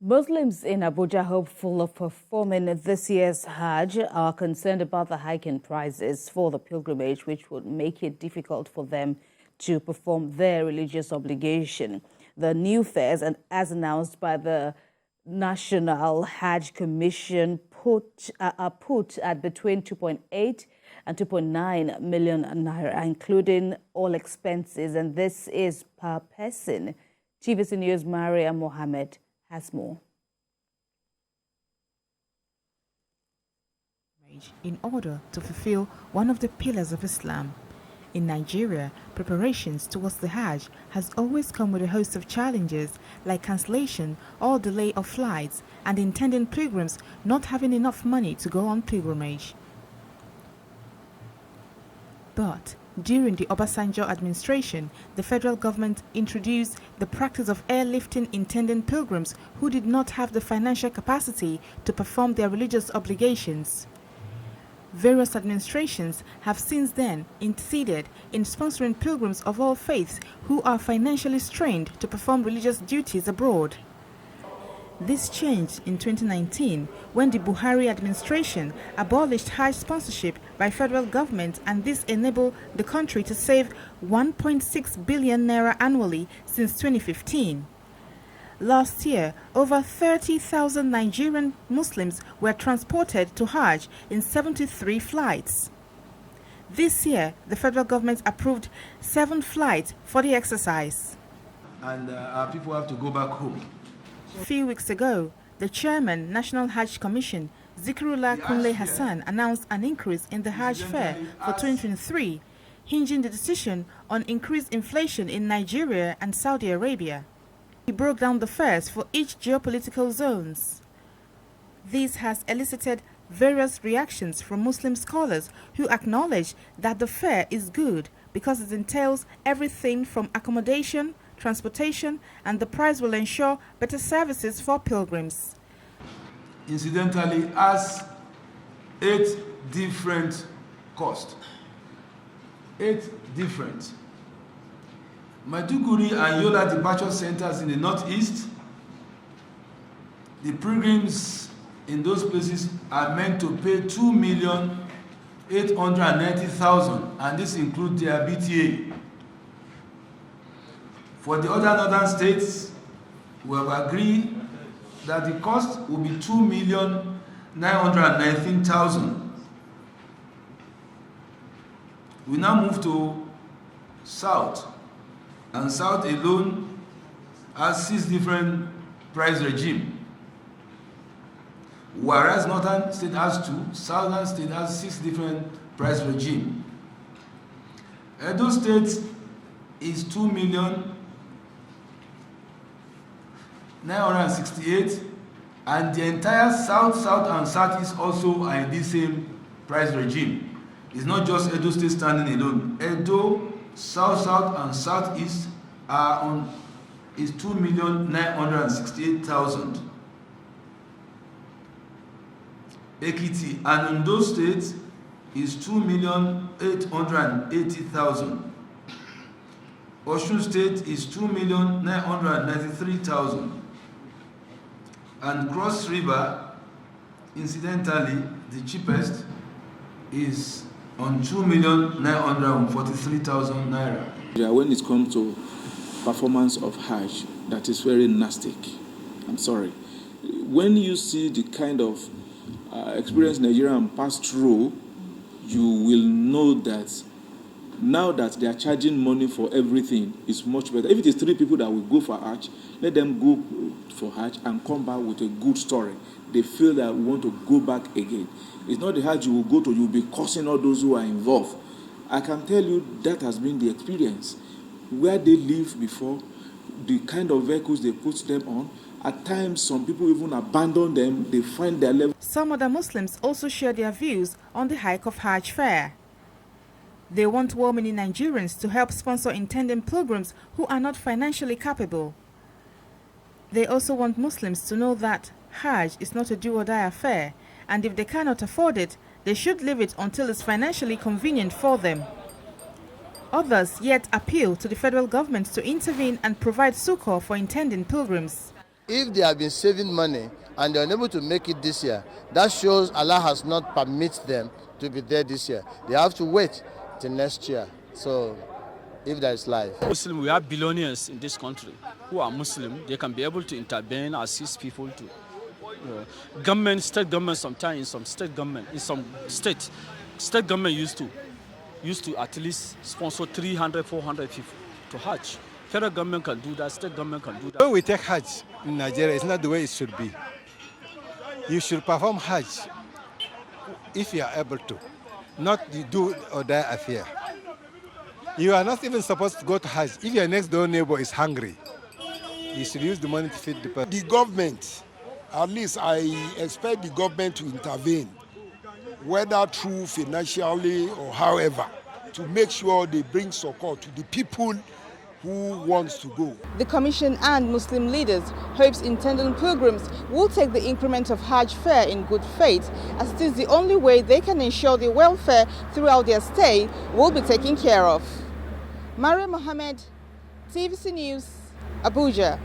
Muslims in Abuja, hopeful of performing this year's Hajj, are concerned about the hike in prices for the pilgrimage, which would make it difficult for them to perform their religious obligation. The new fares, as announced by the National Hajj Commission, are put at between 2.8 and 2.9 million naira, including all expenses, and this is per person. TVC News' Maria Mohammed has more. In order to fulfill one of the pillars of Islam. In Nigeria, preparations towards the Hajj has always come with a host of challenges like cancellation or delay of flights and intending pilgrims not having enough money to go on pilgrimage. But during the Obasanjo administration, the federal government introduced the practice of airlifting intending pilgrims who did not have the financial capacity to perform their religious obligations. Various administrations have since then interceded in sponsoring pilgrims of all faiths who are financially strained to perform religious duties abroad. This changed in 2019 when the Buhari administration abolished Hajj sponsorship by federal government, and this enabled the country to save 1.6 billion naira annually since 2015. Last year, over 30,000 Nigerian Muslims were transported to Hajj in 73 flights. This year, the federal government approved 7 flights for the exercise. And our people have to go back home. A few weeks ago, the chairman, National Hajj Commission, Zikrullah Kunle Hassan, announced an increase in the Hajj fare for 2023, hinging the decision on increased inflation in Nigeria and Saudi Arabia. He broke down the fares for each geopolitical zones. This has elicited various reactions from Muslim scholars who acknowledge that the fare is good because it entails everything from accommodation, transportation, and the price will ensure better services for pilgrims. Incidentally, has 8 different costs. 8 different. Maiduguri and Yola departure centers in the northeast, the pilgrims in those places are meant to pay 2,890,000, and this includes their BTA. For the other northern states, we have agreed that the cost will be 2,919,000. We now move to South. And South alone has 6 different price regime. Whereas Northern State has 2, Southern State has 6 different price regime. Edo State is 2,968,000, and the entire South, and Southeast also are in the same price regime. It's not just Edo State standing alone. Edo, South, and Southeast are on is 2,968,000. Ekiti and Ondo State is 2,880,000. Osun State is 2,993,000. And Cross River, incidentally, the cheapest is on 2,943,000 naira. When it comes to performance of Hajj, that is very nasty. I'm sorry. When you see the kind of experience Nigerians pass through, you will know that now that they are charging money for everything, it's much better. If it is 3 people that will go for Hajj, let them go for Hajj and come back with a good story. They feel that we want to go back again. It's not the Hajj you will go to, you will be cursing all those who are involved. I can tell you that has been the experience. Where they live before, the kind of vehicles they put them on, at times some people even abandon them, they find their level. Some other Muslims also share their views on the hike of Hajj fare. They want well-meaning Nigerians to help sponsor intending pilgrims who are not financially capable. They also want Muslims to know that Hajj is not a do-or-die affair, and if they cannot afford it, they should leave it until it's financially convenient for them. Others yet appeal to the federal government to intervene and provide succor for intending pilgrims. if they have been saving money and they're unable to make it this year, that shows Allah has not permitted them to be there this year. They have to wait till next year. So, if there is life. Muslim, we have billionaires in this country who are Muslim. They can be able to intervene, assist people to government, state government. Sometimes in some state government, in some state government used to at least sponsor 300, 400 people to Hajj. Federal government can do that. State government can do that. When we take Hajj in Nigeria, it's not the way it should be. You should perform Hajj if you are able to, not the do or die affair. You are not even supposed to go to Hajj if your next door neighbor is hungry. You should use the money to feed the person. The government, at least I expect the government to intervene, whether through financially or however, to make sure they bring support to the people who wants to go. The Commission and Muslim leaders hopes intending pilgrims will take the increment of Hajj fare in good faith, as it is the only way they can ensure their welfare throughout their stay will be taken care of. Maria Mohammed, TVC News, Abuja.